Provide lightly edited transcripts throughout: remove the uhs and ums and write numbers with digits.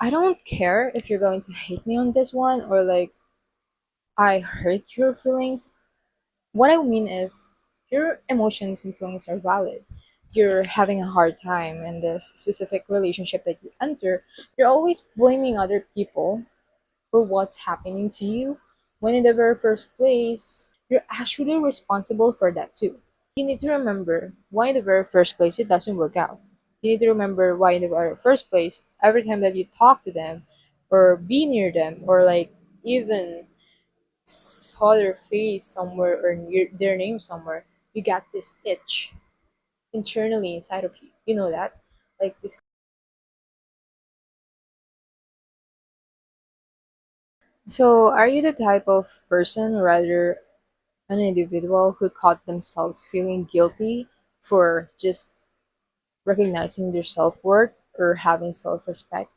I don't care if you're going to hate me on this one or like I hurt your feelings. What I mean is, your emotions and feelings are valid. You're having a hard time in this specific relationship that you enter. You're always blaming other people for what's happening to you, when in the very first place, you're actually responsible for that too. You need to remember why in the very first place it doesn't work out. You need to remember why in the very first place, every time that you talk to them, or be near them, or like even saw their face somewhere or near their name somewhere, you got this itch internally inside of you. You know that? Like this. So, are you the type of person, or rather an individual, who caught themselves feeling guilty for just recognizing their self worth or having self respect?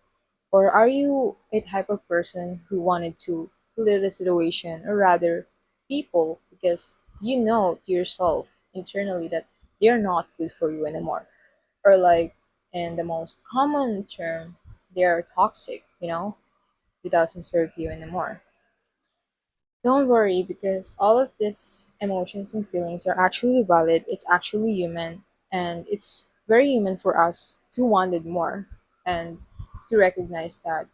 Or are you a type of person who wanted to leave the situation, or rather people, because you know to yourself internally that they're not good for you anymore? Or like in the most common term, they're toxic, it doesn't serve you anymore. Don't worry, because all of these emotions and feelings are actually valid. It's actually human, and it's very human for us to want it more and to recognize that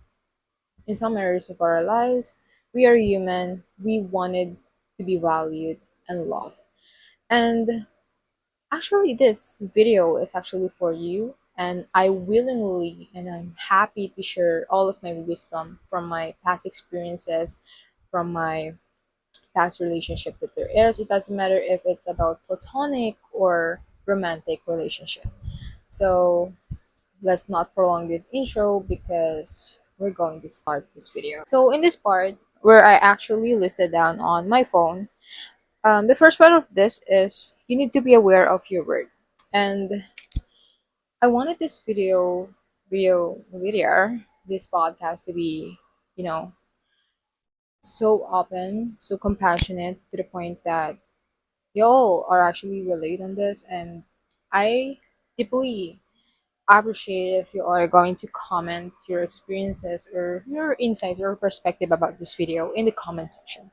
in some areas of our lives, we are human. We wanted to be valued and loved. And actually, this video is actually for you. And I willingly and I'm happy to share all of my wisdom from my past experiences, from my past relationship that there is. It doesn't matter if it's about platonic or romantic relationship. So let's not prolong this intro because we're going to start this video. So in this part where I actually listed down on my phone, the first part of this is you need to be aware of your word. And I wanted this this podcast to be, you know, so open, so compassionate to the point that y'all are actually relate on this, and I deeply appreciate if you are going to comment your experiences or your insights or perspective about this video in the comment section,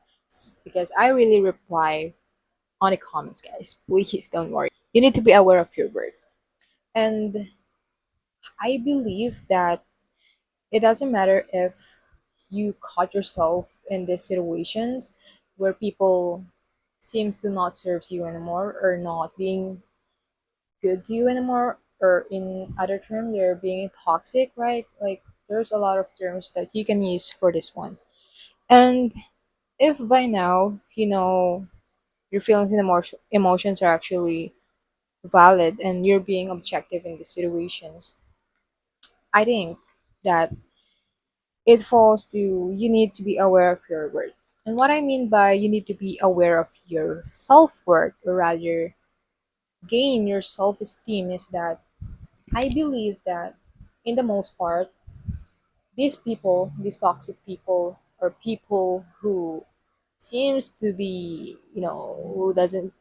because I really reply on the comments, guys. Please don't worry. You need to be aware of your word. And I believe that it doesn't matter if you caught yourself in these situations where people seems to not serve you anymore or not being good to you anymore, or in other term they're being toxic, right? Like there's a lot of terms that you can use for this one. And if by now your feelings and emotions are actually valid and you're being objective in these situations, I think that it falls to you need to be aware of your worth. And what I mean by you need to be aware of your self-worth, or rather gain your self-esteem, is that I believe that in the most part, these toxic people, or people who seems to be, who doesn't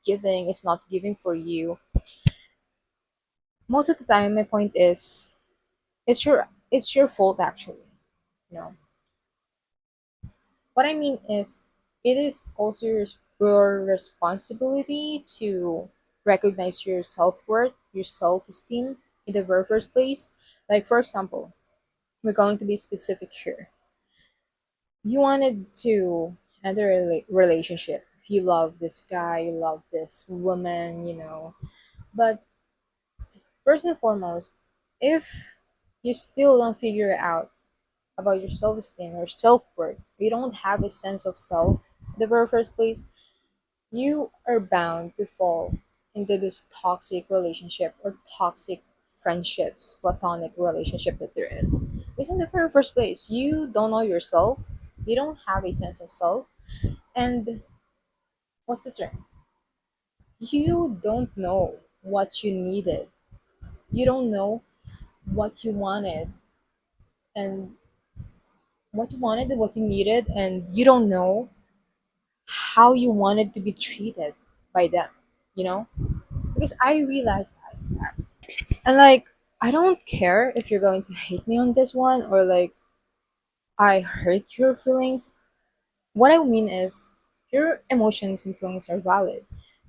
giving, it's not giving for you. Most of the time, my point is, it's your fault actually. You know what I mean is, it is also your responsibility to recognize your self worth, your self esteem in the very first place. Like for example, we're going to be specific here. You wanted to enter a relationship. You love this guy, you love this woman, But first and foremost, if you still don't figure it out about your self esteem or self worth, you don't have a sense of self in the very first place, you are bound to fall into this toxic relationship or toxic friendships, platonic relationship that there is. Because in the very first place, you don't know yourself, you don't have a sense of self, and what's the term? You don't know what you needed. You don't know what you wanted and what you needed, and you don't know how you wanted to be treated by them, you know? Because I realized that. And like I don't care if you're going to hate me on this one or like I hurt your feelings. What I mean is, your emotions and feelings are valid.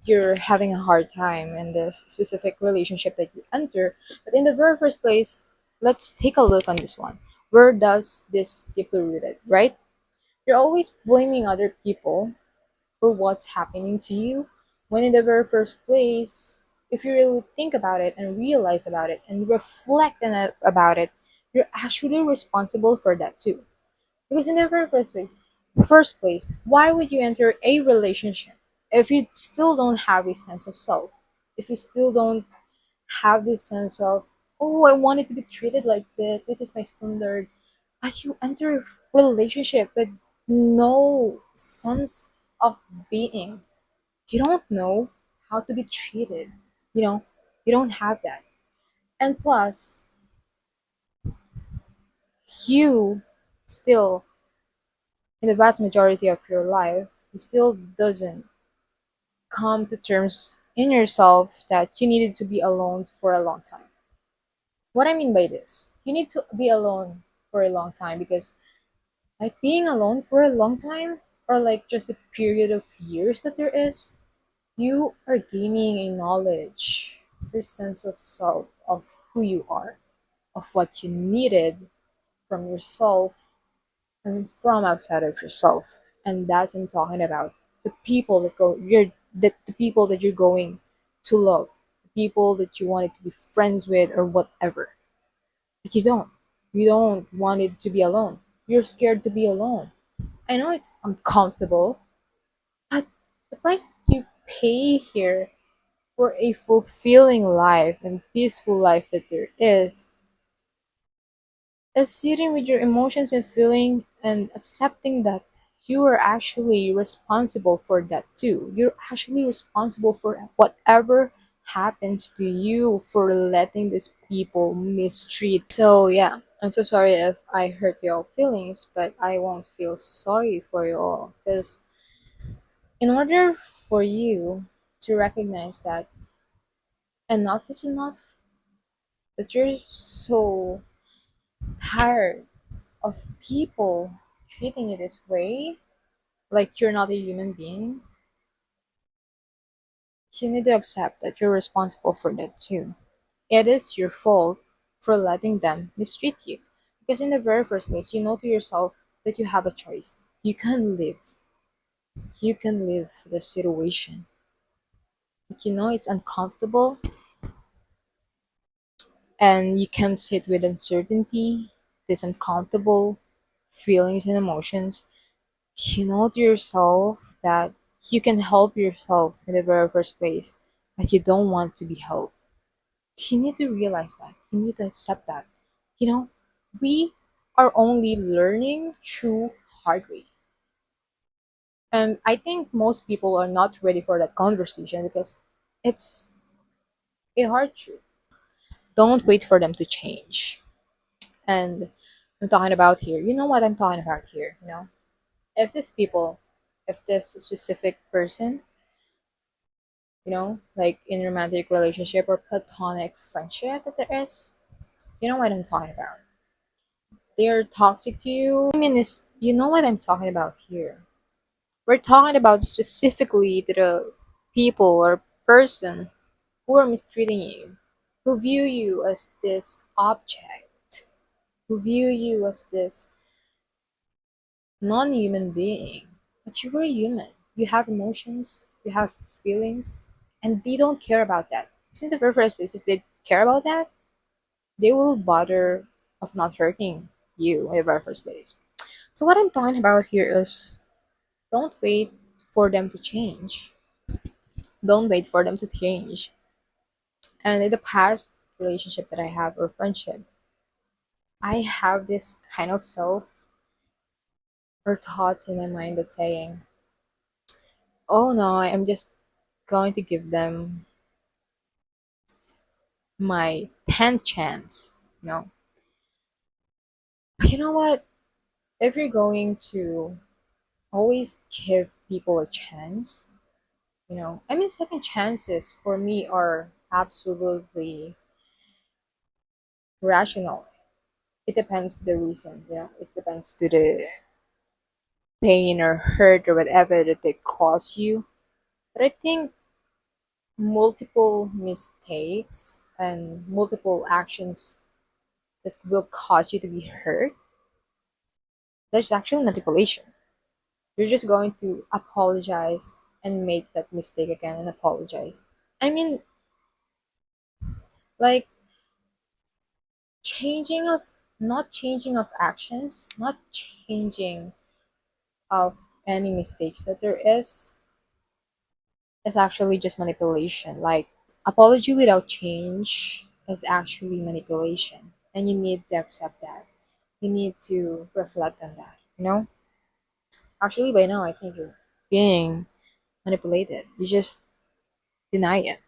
You're having a hard time in this specific relationship that you enter, but in the very first place, let's take a look on this one. Where does this deeply rooted, right? You're always blaming other people for what's happening to you, when in the very first place, if you really think about it and realize about it and reflect on it about it, you're actually responsible for that too. Because in the very first place, why would you enter a relationship if you still don't have a sense of self? If you still don't have this sense of, oh, I wanted to be treated like this is my standard. But you enter a relationship with no sense of being. You don't know how to be treated. You know, you don't have that. And plus, you still, in the vast majority of your life, it still doesn't come to terms in yourself that you needed to be alone for a long time. What I mean by this, you need to be alone for a long time because, like, being alone for a long time, or like just the period of years that there is, you are gaining a knowledge, a sense of self, of who you are, of what you needed from yourself and from outside of yourself. And that's what I'm talking about. The people that go you're the people that you're going to love, the people that you wanted to be friends with or whatever. But you don't. You don't want it to be alone. You're scared to be alone. I know it's uncomfortable, but the price that you pay here for a fulfilling life and peaceful life that there is sitting with your emotions and feeling and accepting that you are actually responsible for that too. You're actually responsible for whatever happens to you for letting these people mistreat. So yeah, I'm so sorry if I hurt your feelings, but I won't feel sorry for you all because in order for you to recognize that enough is enough, that you're so tired of people treating you this way, like you're not a human being, you need to accept that you're responsible for that too. It is your fault for letting them mistreat you. Because in the very first place, you know to yourself that you have a choice. You can live. You can live the situation. But you know it's uncomfortable and you can sit with uncertainty, this uncomfortable feelings and emotions. You know to yourself that you can help yourself in the very first place, but you don't want to be helped. You need to realize that. You need to accept that. You know, we are only learning through hard way. And I think most people are not ready for that conversation because it's a hard truth. Don't wait for them to change. And I'm talking about here. You know what I'm talking about here, you know? If these people, if this specific person, like in romantic relationship or platonic friendship that there is, you know what I'm talking about. They're toxic to you. I mean, is you know what I'm talking about here. We're talking about specifically to the people or person who are mistreating you, who view you as this object, who view you as this non-human being. But you are human. You have emotions. You have feelings, and they don't care about that. It's in the very first place. If they care about that, they will bother of not hurting you in the very first place. So what I'm talking about here is don't wait for them to change. Don't wait for them to change. And in the past relationship that I have or friendship, I have this kind of self or thoughts in my mind that's saying, oh no, I'm just going to give them my 10th chance. You know, but you know what? If you're going to always give people a chance, I mean, second chances for me are absolutely rational. It depends the reason, it depends to the pain or hurt or whatever that they cause you. But I think multiple mistakes and multiple actions that will cause you to be hurt, that's actually manipulation. You're just going to apologize and make that mistake again and apologize. I mean, like changing of not changing of actions, not changing of any mistakes that there is actually just manipulation. Like apology without change is actually manipulation. And you need to accept that. You need to reflect on that. Actually by now I think you're being manipulated. You just deny it.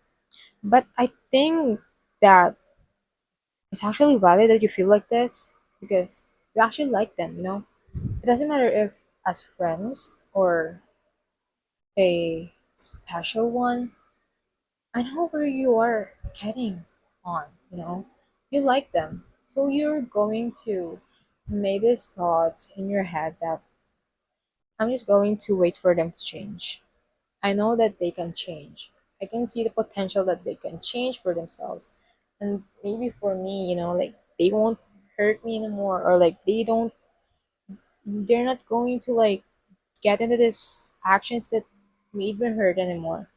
But I think that it's actually valid that you feel like this because you actually like them. It doesn't matter if as friends or a special one. I know where you are getting on. You like them. So you're going to make these thoughts in your head that I'm just going to wait for them to change. I know that they can change. I can see the potential that they can change for themselves. And maybe for me, like they won't hurt me anymore or like they're not going to like get into this actions that made me hurt anymore.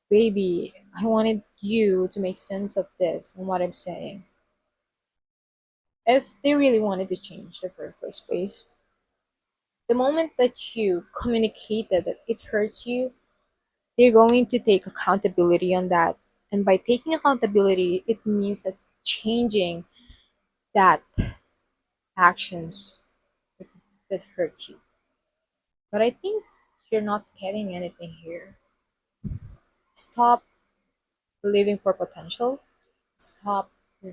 Baby, I wanted you to make sense of this and what I'm saying. If they really wanted to change the very first place, the moment that you communicated that it hurts you, they're going to take accountability on that. And by taking accountability, it means that changing that actions that hurt you. But I think you're not getting anything here. Stop living for potential. Stop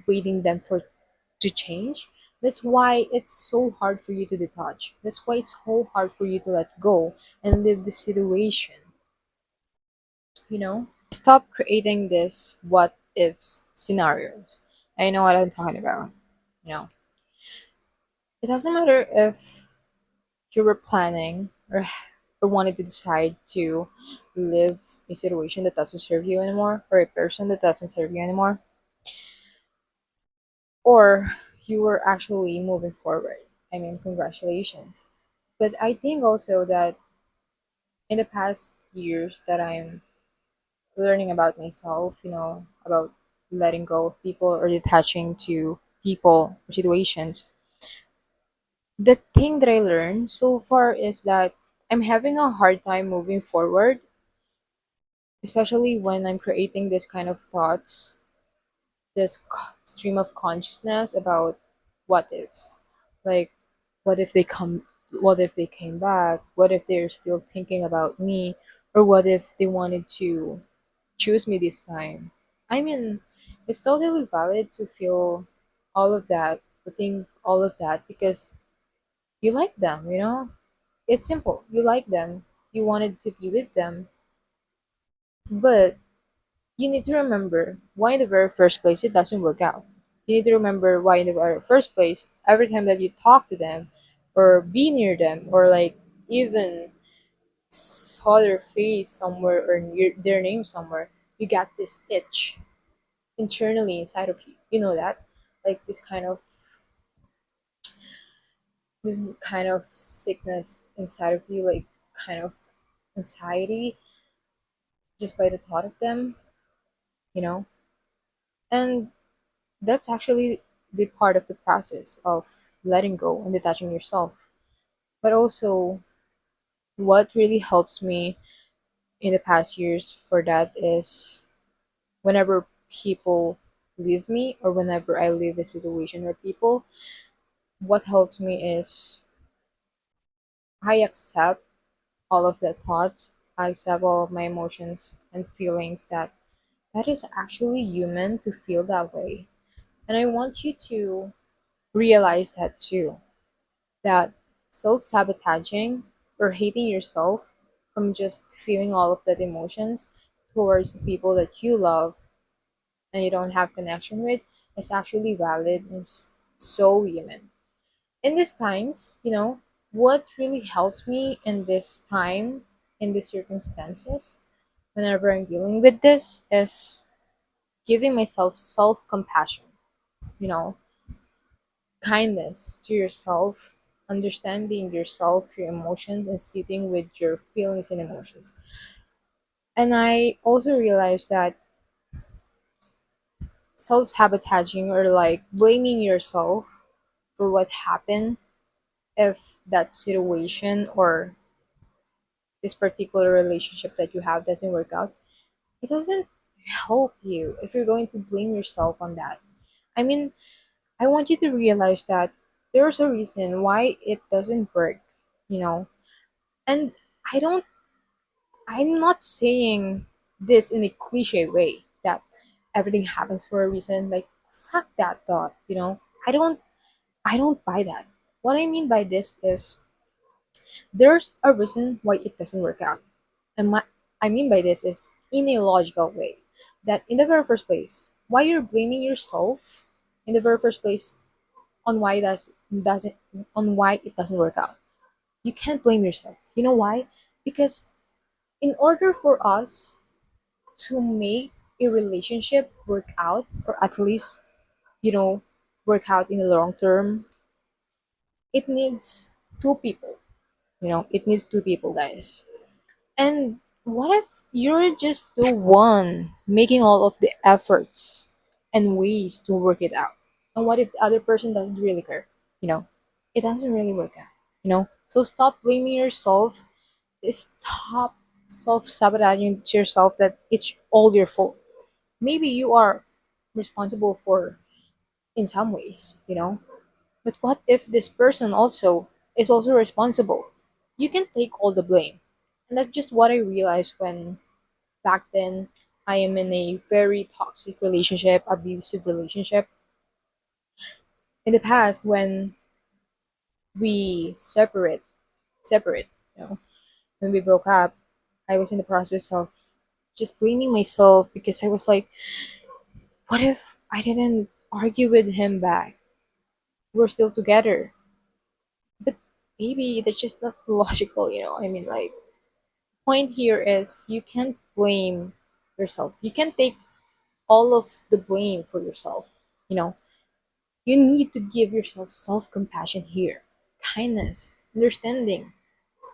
waiting them for to change. That's why it's so hard for you to detach. That's why it's so hard for you to let go and leave the situation. Stop creating this what ifs scenarios. I know what I'm talking about. You know, it doesn't matter if you were planning or wanted to decide to live a situation that doesn't serve you anymore or a person that doesn't serve you anymore or you were actually moving forward. I mean, congratulations. But I think also that in the past years that I'm learning about myself, about letting go of people or detaching to people or situations, the thing that I learned so far is that I'm having a hard time moving forward, especially when I'm creating this kind of thoughts, this stream of consciousness about what ifs. Like, what if they come? What if they came back? What if they're still thinking about me? Or what if they wanted to choose me this time? I mean, it's totally valid to feel all of that, to think all of that because you like them. It's simple. You like them. You wanted to be with them. But you need to remember why in the very first place it doesn't work out. You need to remember why in the very first place, every time that you talk to them or be near them or like even saw their face somewhere or near their name somewhere, you got this itch internally inside of you. You know that? Like this kind of sickness inside of you, like kind of anxiety just by the thought of them, you know? And that's actually the part of the process of letting go and detaching yourself. But also, what really helps me in the past years for that is whenever people leave me or whenever I leave a situation where people, what helps me is I accept all of the thoughts, I accept all of my emotions and feelings that is actually human to feel that way. And I want you to realize that too. That self-sabotaging or hating yourself from just feeling all of that emotions towards the people that you love and you don't have connection with, is actually valid and so human. In these times, what really helps me in this time, in these circumstances, whenever I'm dealing with this, is giving myself self compassion, you know, kindness to yourself, understanding yourself, your emotions, and sitting with your feelings and emotions. And I also realized that self sabotaging, or like blaming yourself for what happened, if that situation or this particular relationship that you have doesn't work out, it doesn't help you if you're going to blame yourself on that. I mean, I want you to realize that there's a reason why it doesn't work, you know. And I don't I'm not saying this in a cliche way that everything happens for a reason. Like, fuck that thought, you know. I don't buy that. What I mean by this is there's a reason why it doesn't work out. And I mean by this is in a logical way. That in the very first place, why you're blaming yourself in the very first place on why doesn't on why it doesn't work out. You can't blame yourself. You know why? Because in order for us to make a relationship work out, or at least, you know, work out in the long term, it needs two people. It needs two people, guys. And what if you're just the one making all of the efforts and ways to work it out? And what if the other person doesn't really care? You know, it doesn't really work out. So stop blaming yourself. Stop self sabotaging to yourself that it's all your fault. Maybe you are responsible for in some ways, but what if this person also is also responsible? You can take all the blame. And that's just what I realized when back then I am in a very toxic relationship, abusive relationship. In the past, when we separate, when we broke up, I was in the process of just blaming myself because I was like, what if I didn't argue with him back? We're still together. But maybe that's just not logical. I mean, like, point here is you can't blame yourself. You can't take all of the blame for yourself. You know, you need to give yourself self compassion here, kindness, understanding.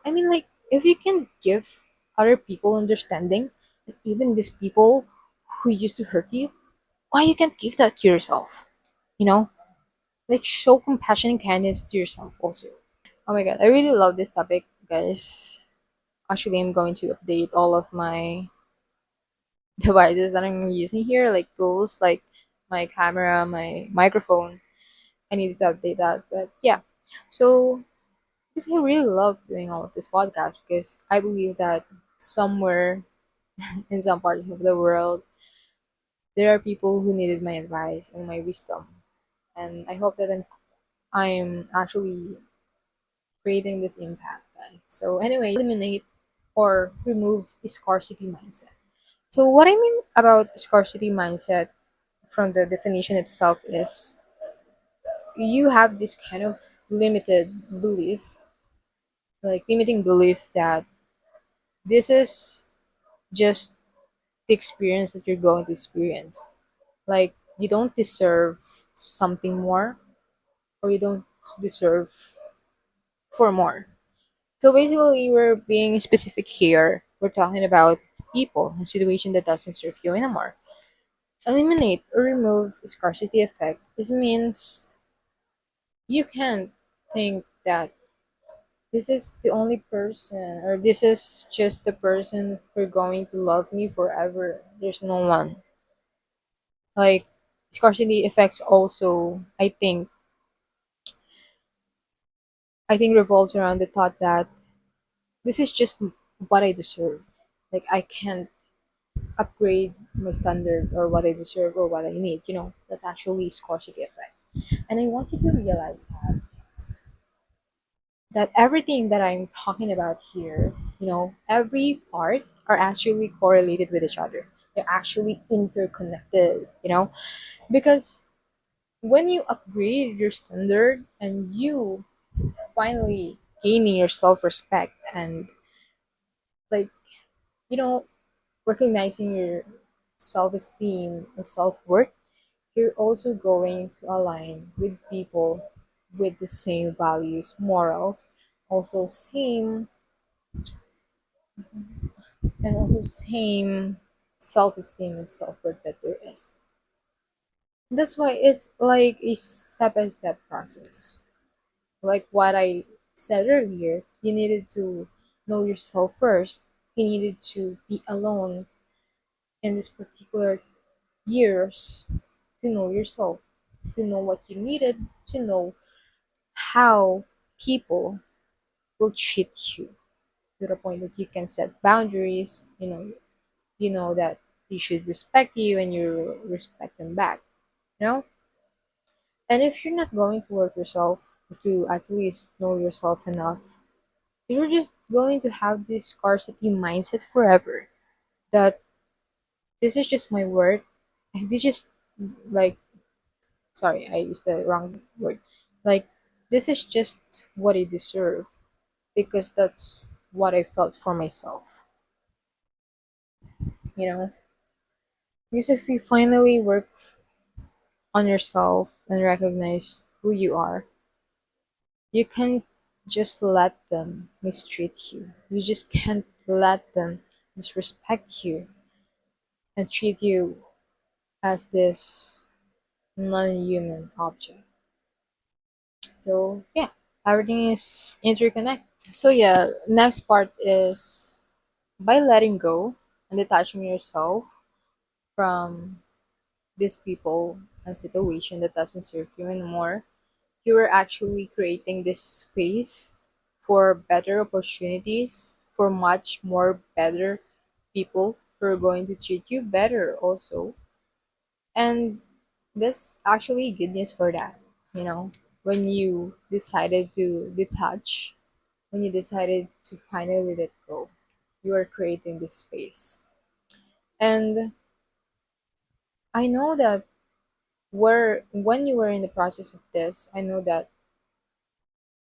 I mean, like, if you can give other people understanding, and even these people who used to hurt you, why you can't give that to yourself? You know, like, show compassion and kindness to yourself also. Oh my god, I really love this topic, guys. Actually, I'm going to update all of my devices that I'm using here, like tools, like my camera, my microphone. I need to update that. But yeah, so because I really love doing all of this podcast because I believe that somewhere in some parts of the world, there are people who needed my advice and my wisdom. And I hope that I'm actually creating this impact, guys. So anyway, eliminate or remove a scarcity mindset. So what I mean about scarcity mindset from the definition itself is you have this kind of limited belief, like limiting belief that this is just the experience that you're going to experience. Like you don't deserve something more, or you don't deserve for more. So basically, we're being specific here. We're talking about people, a situation that doesn't serve you anymore. Eliminate or remove scarcity effect. This means you can't think that this is the only person, or this is just the person who's going to love me forever. There's no one. Like, scarcity effects also, I think revolves around the thought that this is just what I deserve. Like, I can't upgrade my standard or what I deserve or what I need. That's actually scarcity effect. And I want you to realize that everything that I'm talking about here, every part are actually correlated with each other. They're actually interconnected, because when you upgrade your standard and you finally gaining your self-respect and, like, you know recognizing your self-esteem and self-worth, you're also going to align with people with the same values, morals, also same and also same self-esteem and self-worth that there is. That's why it's like a step-by-step process. Like what I said earlier, you needed to know yourself first. You needed to be alone in this particular years to know yourself, to know what you needed, to know how people will treat you, to the point that you can set boundaries. You know that they should respect you and you respect them back. You know, and if you're not going to work yourself to at least know yourself enough, you're just going to have this scarcity mindset forever. That this is just my worth, and this is like, sorry, I used the wrong word. Like, this is just what I deserve because that's what I felt for myself. You know, because if you finally work on yourself and recognize who you are, you can't just let them mistreat you. You just can't let them disrespect you and treat you as this non-human object. So yeah, everything is interconnected. So yeah, next part is by letting go and detaching yourself from these people and situation that doesn't serve you anymore, you are actually creating this space for better opportunities, for much more better people who are going to treat you better also. And this actually good news for that, you know, when you decided to detach, when you decided to finally let go, you are creating this space. And I know that when you were in the process of this, I know that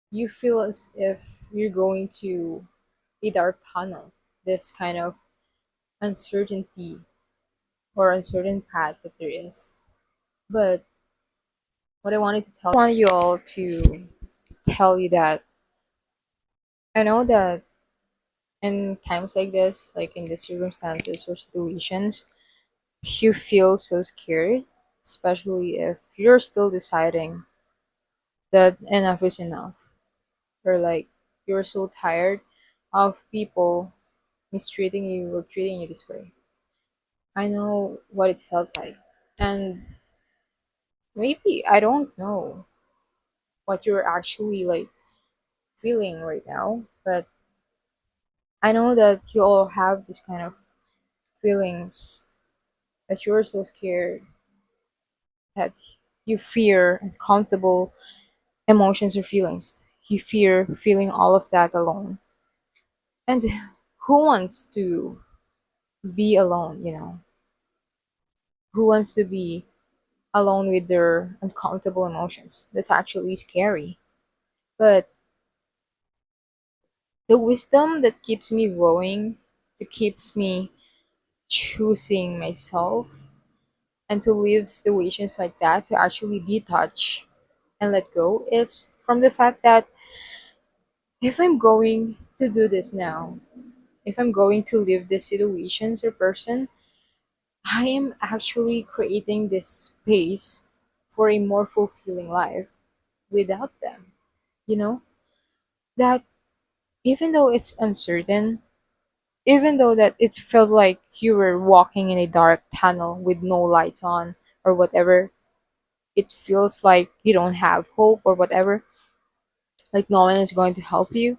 you feel as if you're going to a dark tunnel, this kind of uncertainty or uncertain path that there is. But what I wanted to tell, I want you all to tell you that I know that in times like this, like in these circumstances or situations, you feel so scared, especially if you're still deciding that enough is enough, or like you're so tired of people mistreating you or treating you this way. I know what it felt like. And maybe I don't know what you're actually like feeling right now, but I know that you all have this kind of feelings, that you're so scared, that you fear uncomfortable emotions or feelings. You fear feeling all of that alone. And who wants to be alone, you know? Who wants to be alone with their uncomfortable emotions? That's actually scary. But the wisdom that keeps me going, that keeps me choosing myself, and to live situations like that, to actually detach and let go, is from the fact that if I'm going to do this now, if I'm going to live these situations or person, I am actually creating this space for a more fulfilling life without them. You know, that even though it's uncertain, even though that it felt like you were walking in a dark tunnel with no lights on or whatever, it feels like you don't have hope or whatever, like no one is going to help you.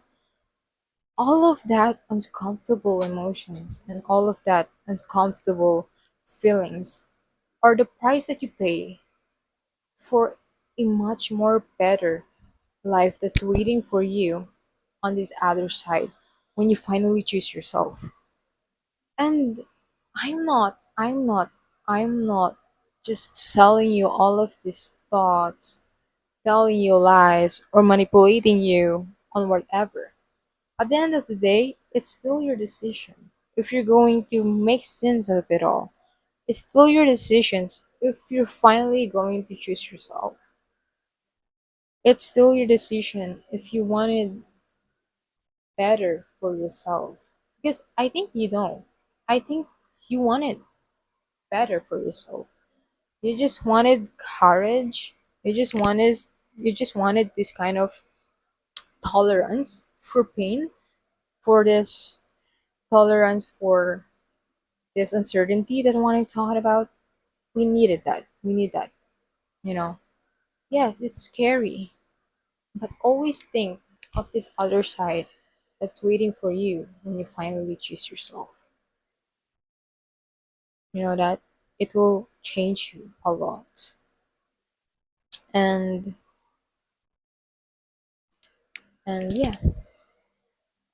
All of that uncomfortable emotions and all of that uncomfortable feelings are the price that you pay for a much more better life that's waiting for you on this other side when you finally choose yourself. And I'm not just selling you all of this thoughts, telling you lies, or manipulating you on whatever. At the end of the day, it's still your decision. If you're going to make sense of it all, it's still your decisions if you're finally going to choose yourself. It's still your decision if you wanted better for yourself. Because I think you know. I think you wanted better for yourself. You just wanted courage. You just wanted this kind of tolerance for pain, for this tolerance for this uncertainty that I want to talk about. We needed that. We need that, you know. Yes, it's scary, but always think of this other side that's waiting for you when you finally choose yourself. You know that it will change you a lot. And and yeah,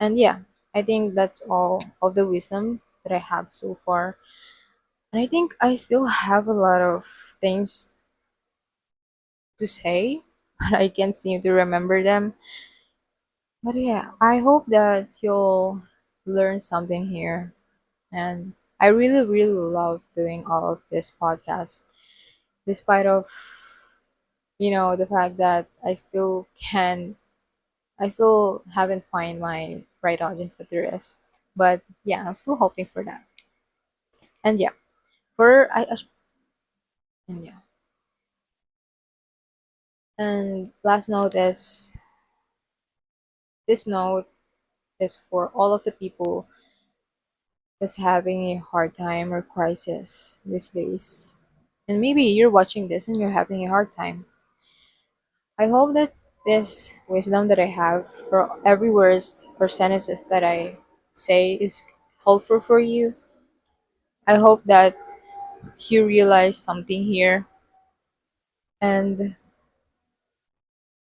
and yeah, I think that's all of the wisdom that I have so far. And I think I still have a lot of things to say, but I can't seem to remember them. But yeah, I hope that you'll learn something here. And I really, really love doing all of this podcast, despite of the fact that I still haven't find my right audience that there is. But yeah, I'm still hoping for that. And yeah, for and yeah. And last note is this note is for all of the people that's having a hard time or crisis these days. And maybe you're watching this and you're having a hard time. I hope that this wisdom that I have, or every words or sentences that I say, is helpful for you. I hope that you realize something here. And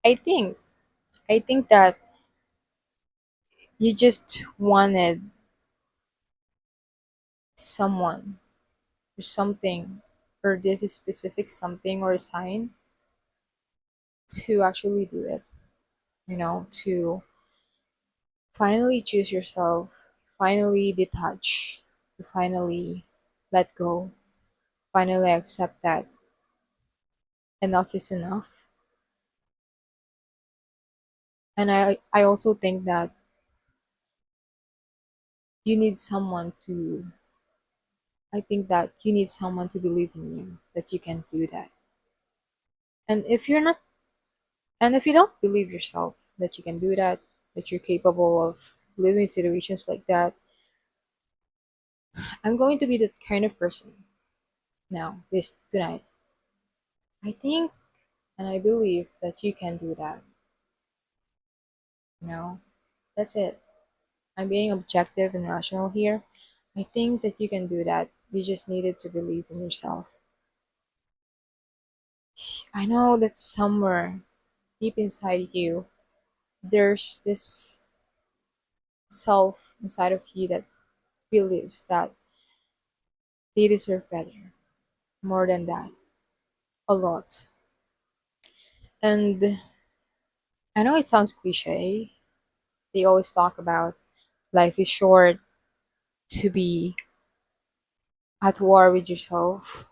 I think, I think that you just wanted someone or something, or this specific something or a sign to actually do it, to finally choose yourself, finally detach, to finally let go, finally accept that enough is enough. And I also think that you need someone to, I think that you need someone to believe in you, that you can do that. And if you're not, and if you don't believe yourself that you can do that, that you're capable of living situations like that, I'm going to be that kind of person now, this tonight. I think and I believe that you can do that. You know, that's it. I'm being objective and rational here. I think that you can do that. You just needed to believe in yourself. I know that somewhere deep inside you, there's this self inside of you that believes that they deserve better, more than that, a lot. And I know it sounds cliche. They always talk about life is short, to be at war with yourself.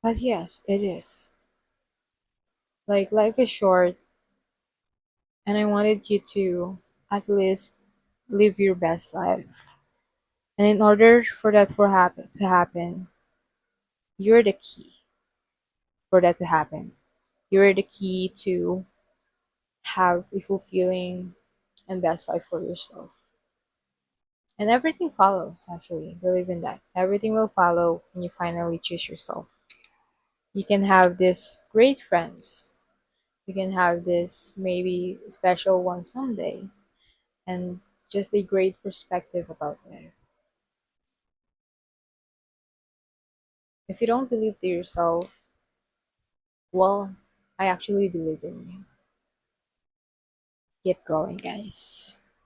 But yes, it is. Like, life is short, and I wanted you to at least live your best life. And in order for that to happen, you're the key for that to happen. You're the key to have a fulfilling and best life for yourself. And everything follows, actually. Believe in that. Everything will follow when you finally choose yourself. You can have this great friends. You can have this maybe special one someday. And just a great perspective about life. If you don't believe to yourself, well, I actually believe in you. Keep going, guys.